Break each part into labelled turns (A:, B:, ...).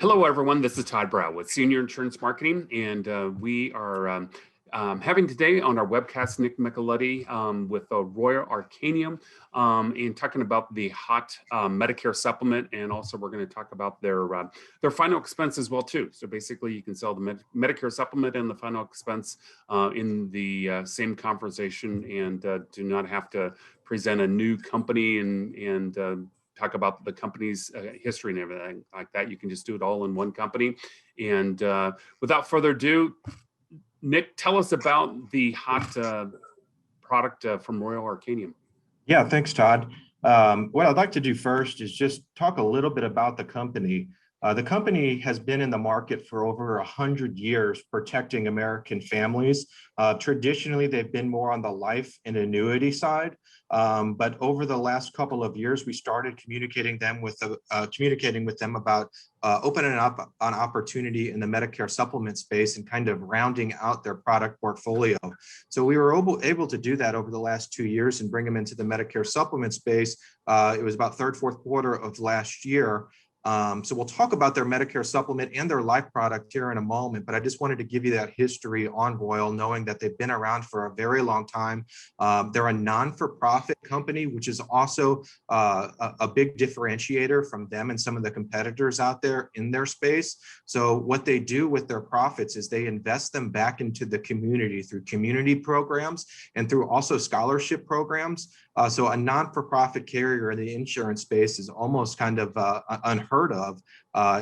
A: Hello, everyone. This is Todd Brow with Senior Insurance Marketing, and we are having today on our webcast Nick Micheletti with the Royal Arcanum and talking about the hot Medicare Supplement, and also we're going to talk about their final expense as well too. So basically, you can sell the Medicare Supplement and the final expense in the same conversation, and do not have to present a new company and talk about the company's history and everything like that. You can just do it all in one company. And without further ado, Nick, tell us about the hot product from Royal Arcanum.
B: Yeah, thanks, Todd. What I'd like to do first is just talk a little bit about the company. The company has been in the market for over 100 years, protecting American families. Traditionally, they've been more on the life and annuity side, but over the last couple of years, we started communicating with them about opening up an opportunity in the Medicare supplement space and kind of rounding out their product portfolio. So we were able to do that over the last 2 years and bring them into the Medicare supplement space. It was about third, fourth quarter of last year. So we'll talk about their Medicare supplement and their life product here in a moment, but I just wanted to give you that history on Royal, knowing that they've been around for a very long time. They're a non-for-profit company, which is also a big differentiator from them and some of the competitors out there in their space. So what they do with their profits is they invest them back into the community through community programs and through also scholarship programs. So a non-for-profit carrier in the insurance space is almost kind of unheard of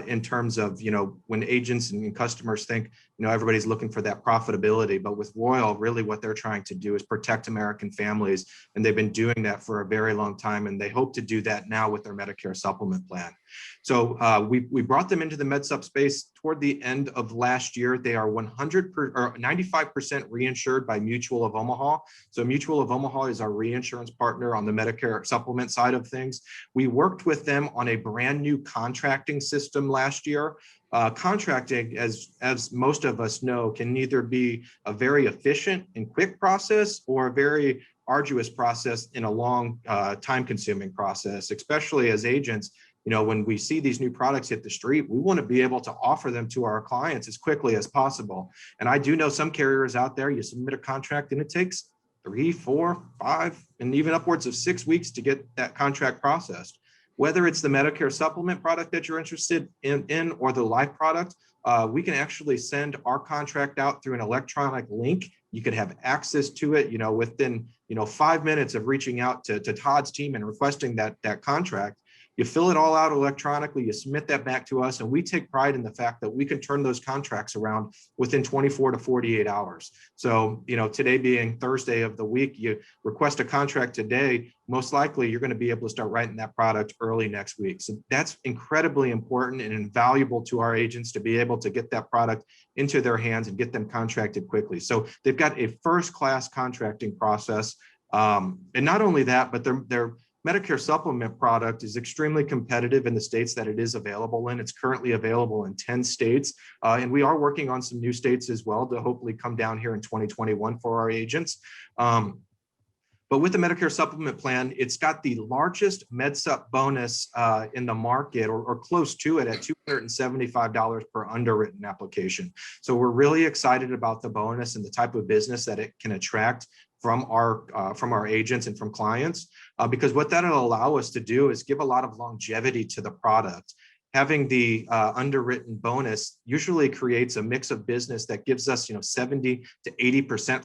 B: in terms of, when agents and customers think, everybody's looking for that profitability. But with Royal, really what they're trying to do is protect American families. And they've been doing that for a very long time. And they hope to do that now with their Medicare supplement plan. So we brought them into the Med Supp space toward the end of last year. They are 95% reinsured by Mutual of Omaha. So Mutual of Omaha is our reinsurance partner on the Medicare supplement side of things. We worked with them on a brand new contracting system last year. Contracting, as most of us know, can either be a very efficient and quick process or a very arduous process in a long time-consuming process, especially as agents. When we see these new products hit the street, we want to be able to offer them to our clients as quickly as possible. And I do know some carriers out there, you submit a contract and it takes 3, 4, 5, and even upwards of 6 weeks to get that contract processed. Whether it's the Medicare supplement product that you're interested in or the life product, we can actually send our contract out through an electronic link. You can have access to it, within 5 minutes of reaching out to Todd's team and requesting that contract. You fill it all out electronically, you submit that back to us, and we take pride in the fact that we can turn those contracts around within 24 to 48 hours. So, today being Thursday of the week, you request a contract today, most likely you're going to be able to start writing that product early next week. So that's incredibly important and invaluable to our agents to be able to get that product into their hands and get them contracted quickly. So they've got a first-class contracting process. And not only that, but their Medicare supplement product is extremely competitive in the states that it is available in. It's currently available in 10 states. And we are working on some new states as well to hopefully come down here in 2021 for our agents. But with the Medicare supplement plan, it's got the largest Med Supp bonus in the market or close to it at $275 per underwritten application. So we're really excited about the bonus and the type of business that it can attract from our agents and from clients, because what that'll allow us to do is give a lot of longevity to the product. Having the underwritten bonus usually creates a mix of business that gives us 70 to 80% in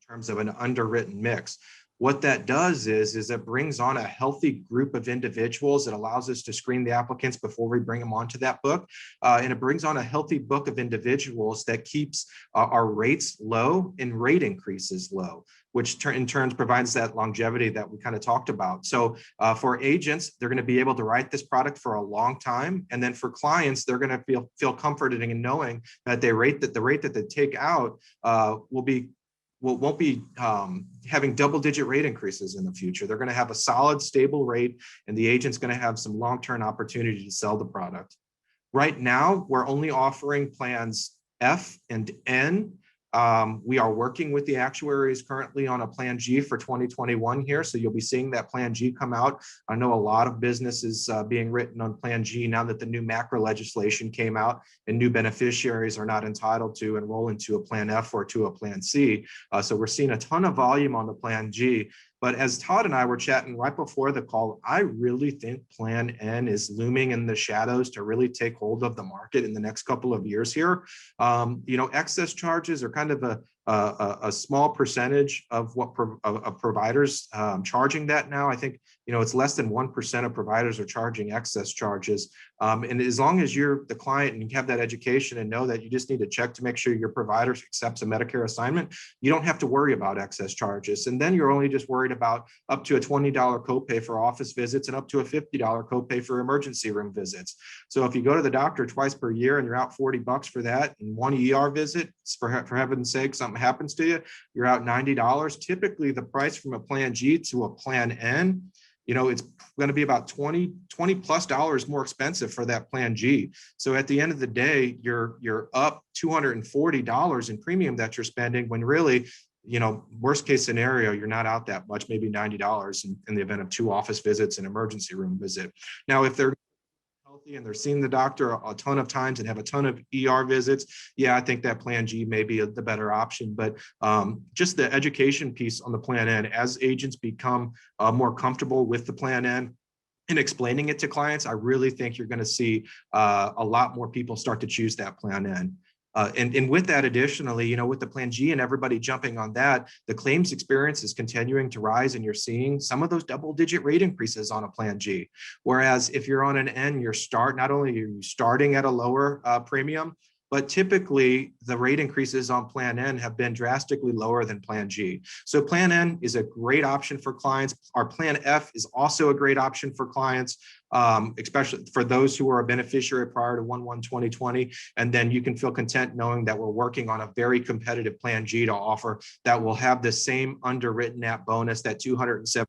B: terms of an underwritten mix. What that does is it brings on a healthy group of individuals. It allows us to screen the applicants before we bring them onto that book. And it brings on a healthy book of individuals that keeps our rates low and rate increases low, which in turn provides that longevity that we kind of talked about. So for agents, they're going to be able to write this product for a long time. And then for clients, they're going to feel comforted in knowing that the rate that they take out won't be having double-digit rate increases in the future. They're going to have a solid, stable rate, and the agent's going to have some long-term opportunity to sell the product. Right now, we're only offering plans F and N. We are working with the actuaries currently on a Plan G for 2021 here. So you'll be seeing that Plan G come out. I know a lot of business is being written on Plan G now that the new macro legislation came out and new beneficiaries are not entitled to enroll into a Plan F or to a Plan C. So we're seeing a ton of volume on the Plan G. But as Todd and I were chatting right before the call, I really think Plan N is looming in the shadows to really take hold of the market in the next couple of years here. Excess charges are kind of a small percentage of what of providers charging that now. I think it's less than 1% of providers are charging excess charges. And as long as you're the client and you have that education and know that you just need to check to make sure your provider accepts a Medicare assignment, you don't have to worry about excess charges. And then you're only just worried about up to a $20 copay for office visits and up to a $50 copay for emergency room visits. So if you go to the doctor twice per year and you're out $40 for that and one ER visit, for heaven's sake, something happens to you, you're out $90. Typically the price from a Plan G to a Plan N, it's going to be about $20 plus more expensive for that Plan G. So at the end of the day, you're up $240 in premium that you're spending when really, worst case scenario, you're not out that much, maybe $90 in the event of 2 office visits and emergency room visit. Now, if they're healthy and they're seeing the doctor a ton of times and have a ton of ER visits, yeah, I think that Plan G may be the better option. But just the education piece on the Plan N, as agents become more comfortable with the Plan N and explaining it to clients, I really think you're going to see a lot more people start to choose that Plan N. And with that, additionally, with the Plan G and everybody jumping on that, the claims experience is continuing to rise and you're seeing some of those double-digit rate increases on a Plan G. Whereas if you're on an N, not only are you starting at a lower premium, but typically the rate increases on Plan N have been drastically lower than Plan G. So Plan N is a great option for clients. Our Plan F is also a great option for clients, especially for those who are a beneficiary prior to 1/1/2020. And then you can feel content knowing that we're working on a very competitive Plan G to offer that will have the same underwritten app bonus, that $270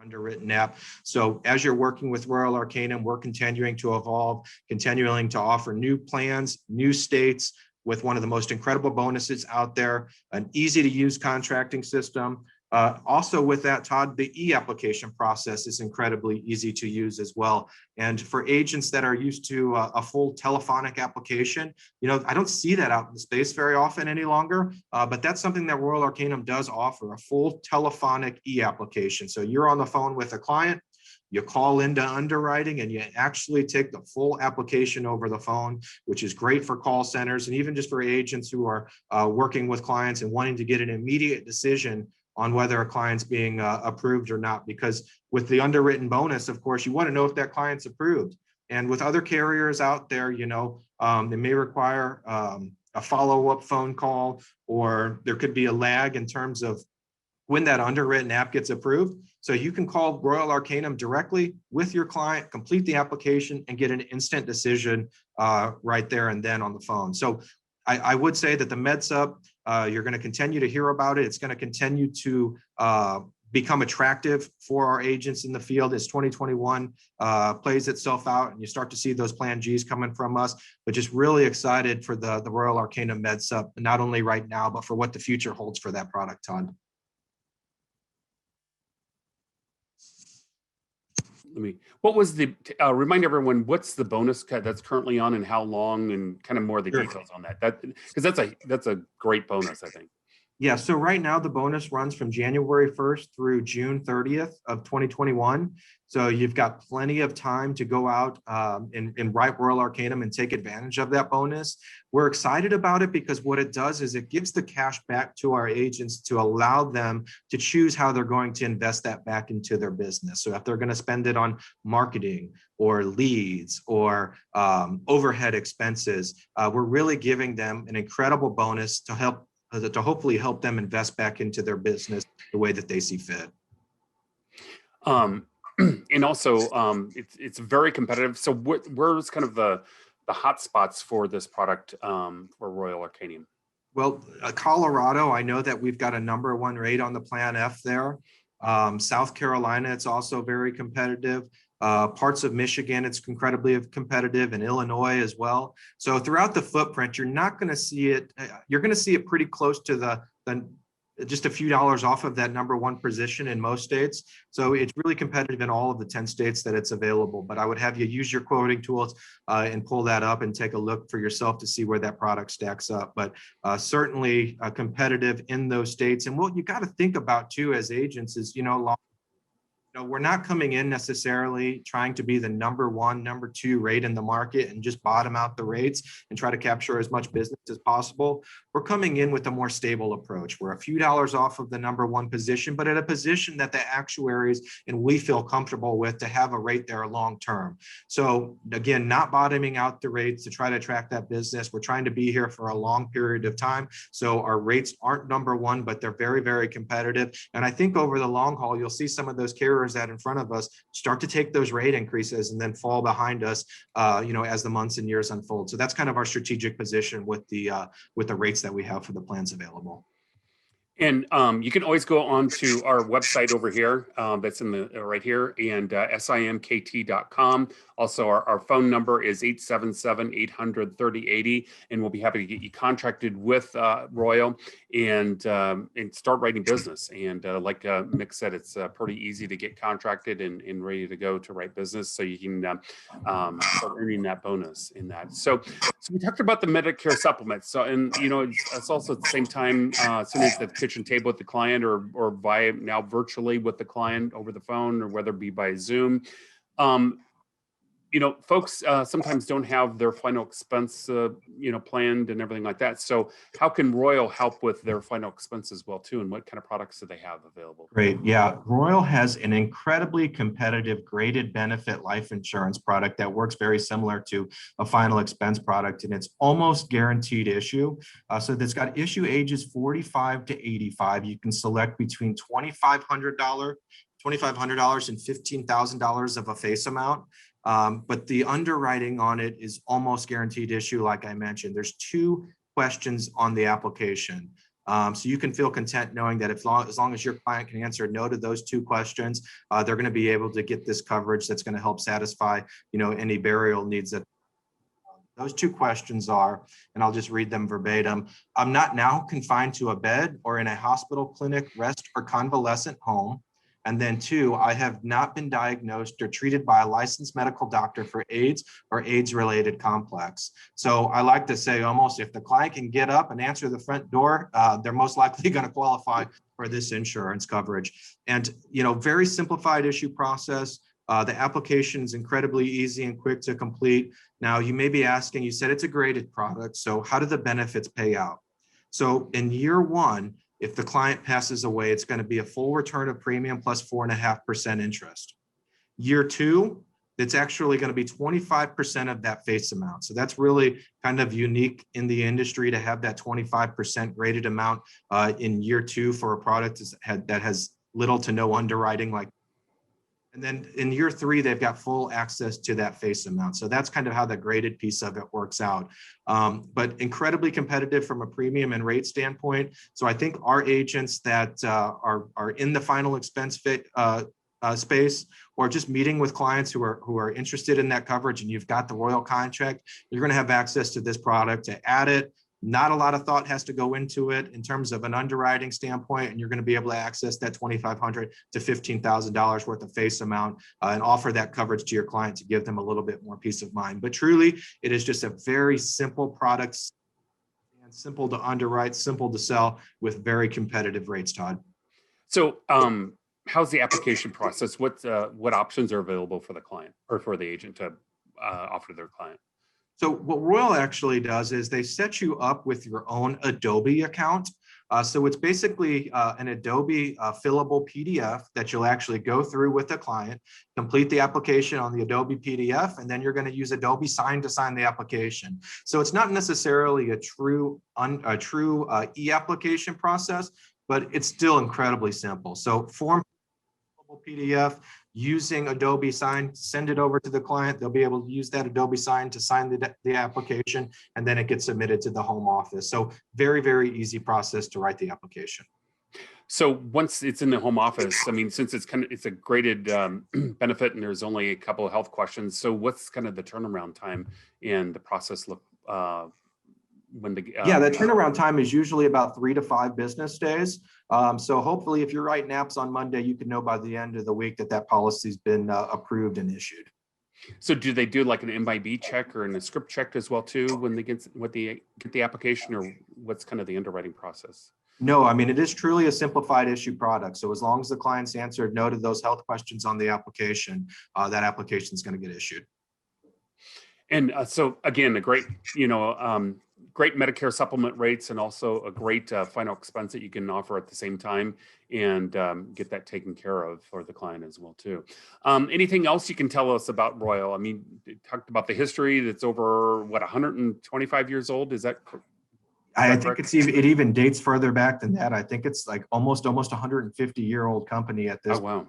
B: underwritten app. So as you're working with Royal Arcanum, we're continuing to evolve, continuing to offer new plans, new states with one of the most incredible bonuses out there, an easy to use contracting system. Also with that, Todd, the e-application process is incredibly easy to use as well. And for agents that are used to a full telephonic application, I don't see that out in the space very often any longer, but that's something that Royal Arcanum does offer, a full telephonic e-application. So you're on the phone with a client, you call into underwriting and you actually take the full application over the phone, which is great for call centers and even just for agents who are working with clients and wanting to get an immediate decision on whether a client's being approved or not. Because with the underwritten bonus, of course, you want to know if that client's approved. And with other carriers out there, they may require a follow-up phone call, or there could be a lag in terms of when that underwritten app gets approved. So you can call Royal Arcanum directly with your client, complete the application, and get an instant decision right there and then on the phone. So I would say that the Med Supp, you're going to continue to hear about it. It's going to continue to become attractive for our agents in the field as 2021 plays itself out and you start to see those Plan Gs coming from us. But just really excited for the Royal Arcanum Med Supp, not only right now, but for what the future holds for that product, Todd.
A: Remind everyone, what's the bonus cut that's currently on and how long and kind of more of the details on that? Because that's a great bonus, I think.
B: Yeah, so right now the bonus runs from January 1st through June 30th of 2021. So you've got plenty of time to go out and write Royal Arcanum and take advantage of that bonus. We're excited about it because what it does is it gives the cash back to our agents to allow them to choose how they're going to invest that back into their business. So if they're going to spend it on marketing or leads or overhead expenses, we're really giving them an incredible bonus to hopefully help them invest back into their business the way that they see fit.
A: And also, it's very competitive. So where's kind of the hot spots for this product for Royal Arcanum?
B: Well, Colorado, I know that we've got a #1 rate on the Plan F there. South Carolina, it's also very competitive. Parts of Michigan, it's incredibly competitive, and Illinois as well. So throughout the footprint, you're not going to see it. You're going to see it pretty close to the just a few dollars off of that number one position in most states. So it's really competitive in all of the 10 states that it's available. But I would have you use your quoting tools and pull that up and take a look for yourself to see where that product stacks up. But certainly competitive in those states. And what you got to think about too as agents is, we're not coming in necessarily trying to be the number one, number two rate in the market and just bottom out the rates and try to capture as much business as possible. We're coming in with a more stable approach. We're a few dollars off of the number one position, but at a position that the actuaries and we feel comfortable with to have a rate there long term. So again, not bottoming out the rates to try to attract that business. We're trying to be here for a long period of time. So our rates aren't number one, but they're very, very competitive. And I think over the long haul, you'll see some of those carriers that in front of us start to take those rate increases and then fall behind us, as the months and years unfold. So that's kind of our strategic position with the rates that we have for the plans available.
A: And you can always go on to our website over here. That's in the right here, and simkt.com. Also, our phone number is 877-800-3080, and we'll be happy to get you contracted with Royal and start writing business. And like Mick said, it's pretty easy to get contracted and ready to go to write business, so you can start earning that bonus in that. So we talked about the Medicare Supplement. So, and it's also at the same time sitting at the kitchen table with the client, or by now virtually with the client over the phone, or whether it be by Zoom. Folks sometimes don't have their final expense, planned and everything like that. So how can Royal help with their final expense as well too? And what kind of products do they have available?
B: Great. Yeah. Royal has an incredibly competitive graded benefit life insurance product that works very similar to a final expense product, and it's almost guaranteed issue. So that's got issue ages 45 to 85. You can select between $2,500 and $15,000 of a face amount. But the underwriting on it is almost guaranteed issue. Like I mentioned, there's 2 questions on the application. So you can feel content knowing that as long as your client can answer no to those 2 questions, they're going to be able to get this coverage that's going to help satisfy, any burial needs that those 2 questions are, and I'll just read them verbatim. I'm not now confined to a bed or in a hospital, clinic, rest, or convalescent home. And then 2, I have not been diagnosed or treated by a licensed medical doctor for AIDS or AIDS-related complex. So I like to say almost if the client can get up and answer the front door, they're most likely going to qualify for this insurance coverage. And, very simplified issue process. The application is incredibly easy and quick to complete. Now, you may be asking, you said it's a graded product, so how do the benefits pay out? So in year 1, if the client passes away, it's going to be a full return of premium plus 4.5% interest. Year 2, it's actually going to be 25% of that face amount. So that's really kind of unique in the industry to have that 25% graded amount in year 2 for a product that has little to no underwriting like. And then in year 3, they've got full access to that face amount. So that's kind of how the graded piece of it works out. But incredibly competitive from a premium and rate standpoint. So I think our agents that are in the final expense space, or just meeting with clients who are interested in that coverage, and you've got the Royal contract, you're going to have access to this product to add it. Not a lot of thought has to go into it in terms of an underwriting standpoint, and you're going to be able to access that $2,500 to $15,000 worth of face amount and offer that coverage to your client to give them a little bit more peace of mind. But truly, it is just a very simple product, and simple to underwrite, simple to sell, with very competitive rates, Todd.
A: So how's the application process? What options are available for the client or for the agent to offer to their client?
B: So what Royal actually does is they set you up with your own Adobe account. So it's basically an Adobe fillable PDF that you'll actually go through with the client, complete the application on the Adobe PDF, and then you're going to use Adobe Sign to sign the application. So it's not necessarily a true e-application process, but it's still incredibly simple. So form PDF using Adobe Sign, send it over to the client. They'll be able to use that Adobe Sign to sign the application, and then it gets submitted to the home office. So very, very easy process to write the application.
A: So once it's in the home office, I mean, since it's a graded benefit and there's only a couple of health questions. So what's kind of the turnaround time and the process look when the
B: Yeah, the turnaround time is usually about 3 to 5 business days. So hopefully if you're writing apps on Monday, you can know by the end of the week that policy's been approved and issued.
A: So do they do like an MIB check or a script check as well too when they get the application, or what's kind of the underwriting process?
B: No, I mean, it is truly a simplified issue product. So as long as the client's answered no to those health questions on the application, that application is going to get issued.
A: And so again, a great, great Medicare supplement rates, and also a great final expense that you can offer at the same time, and get that taken care of for the client as well too. Anything else you can tell us about Royal? I mean, you talked about the history that's over 125 years old. Is that correct?
B: I think it even dates further back than that. I think it's like almost 150-year-old company at this.
A: Oh,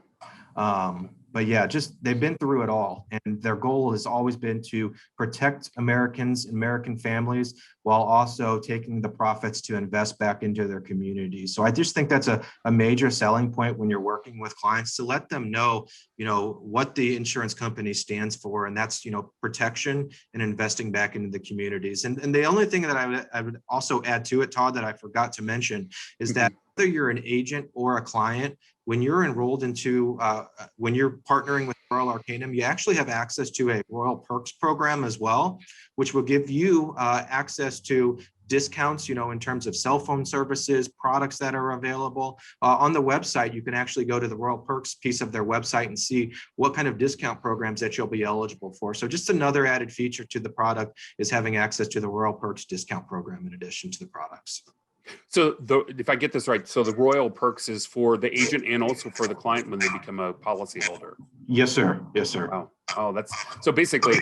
A: wow.
B: But yeah, just they've been through it all, and their goal has always been to protect Americans, American families, while also taking the profits to invest back into their communities. So I just think that's a major selling point when you're working with clients, to let them know, what the insurance company stands for, and that's, protection and investing back into the communities. And the only thing that I would also add to it, Todd, that I forgot to mention is that whether you're an agent or a client, when you're enrolled into, when you're partnering with Royal Arcanum, you actually have access to a Royal Perks program as well, which will give you access to discounts, in terms of cell phone services, products that are available. On the website, you can actually go to the Royal Perks piece of their website and see what kind of discount programs that you'll be eligible for. So just another added feature to the product is having access to the Royal Perks discount program in addition to the products.
A: So if I get this right, so the Royal Perks is for the agent and also for the client when they become a policyholder.
B: Yes, sir. Yes, sir.
A: Wow. Oh, that's so basically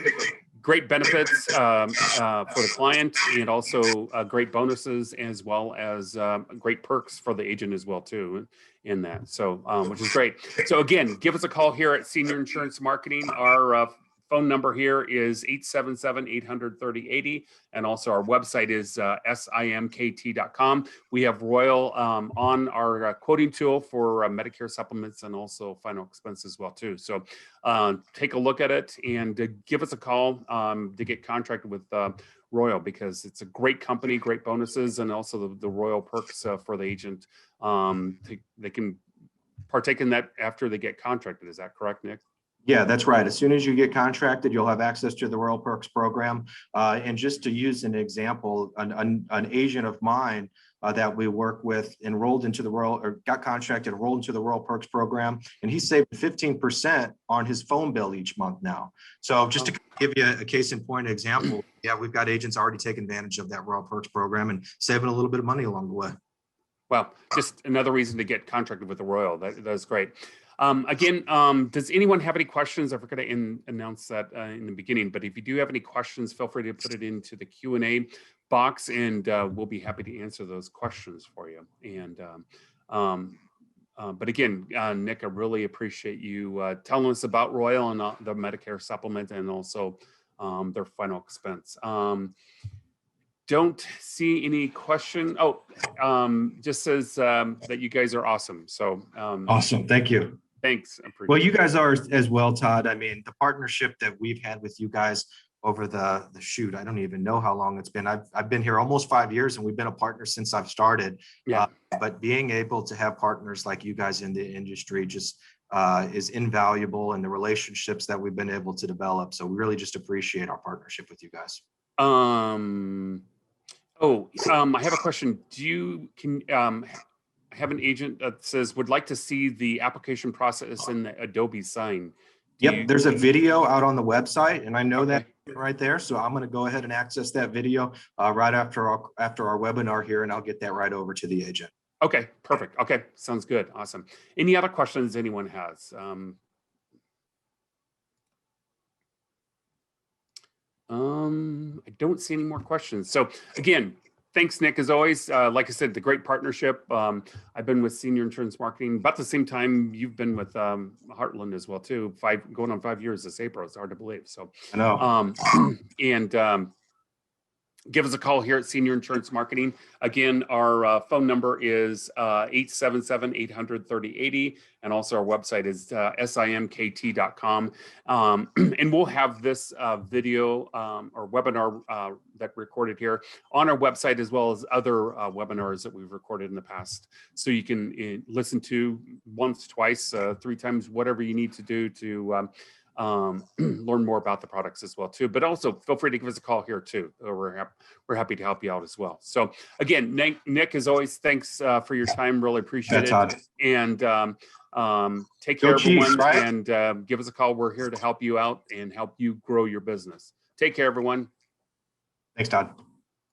A: great benefits for the client, and also great bonuses, as well as great perks for the agent as well too in that. So which is great. So again, give us a call here at Senior Insurance Marketing. Our phone number here is 877-800-3080. And also our website is simkt.com. We have Royal on our quoting tool for Medicare supplements and also final expense as well too. So take a look at it and give us a call to get contracted with Royal, because it's a great company, great bonuses, and also the Royal Perks for the agent. They can partake in that after they get contracted. Is that correct, Nick?
B: Yeah, that's right. As soon as you get contracted, you'll have access to the Royal Perks program. And just to use an example, an agent of mine that we work with enrolled into the got contracted, enrolled into the Royal Perks program, and he saved 15% on his phone bill each month now. So just to give you a case in point example, yeah, we've got agents already taking advantage of that Royal Perks program and saving a little bit of money along the way.
A: Well, just another reason to get contracted with the Royal. That's great. Again, does anyone have any questions? I forgot to announce that in the beginning, but if you do have any questions, feel free to put it into the Q&A box, and we'll be happy to answer those questions for you. And but again, Nick, I really appreciate you telling us about Royal and the Medicare supplement, and also their final expense. Don't see any question. Oh, just says that you guys are awesome. So
B: awesome. Thank you.
A: Thanks.
B: Well, you guys are as well, Todd. I mean, the partnership that we've had with you guys over the shoot, I don't even know how long it's been. I've been here almost 5 years, and we've been a partner since I've started.
A: Yeah.
B: But being able to have partners like you guys in the industry just is invaluable, and the relationships that we've been able to develop. So we really just appreciate our partnership with you guys.
A: I have a question. I have an agent that says would like to see the application process in the Adobe sign.
B: There's a video out on the website, and I know that right there. So I'm going to go ahead and access that video right after our webinar here, and I'll get that right over to the agent.
A: Okay, perfect. Okay, sounds good. Awesome. Any other questions anyone has? I don't see any more questions. So again, thanks, Nick, as always. Like I said, the great partnership. I've been with Senior Insurance Marketing about the same time you've been with Heartland as well, too. Going on 5 years this April. It's hard to believe. So
B: I know.
A: give us a call here at Senior Insurance Marketing. Again, our phone number is 877-800-3080. And also our website is simkt.com. And we'll have this video or webinar that recorded here on our website, as well as other webinars that we've recorded in the past. So you can listen to once, twice, 3 times, whatever you need to do to learn more about the products as well too. But also feel free to give us a call here too. We're happy to help you out as well. So again, Nick, as always, thanks for your time. Really appreciate it.
B: Todd.
A: And take care,
B: Chiefs,
A: everyone.
B: right?
A: And give us a call. We're here to help you out and help you grow your business. Take care, everyone.
B: Thanks, Todd.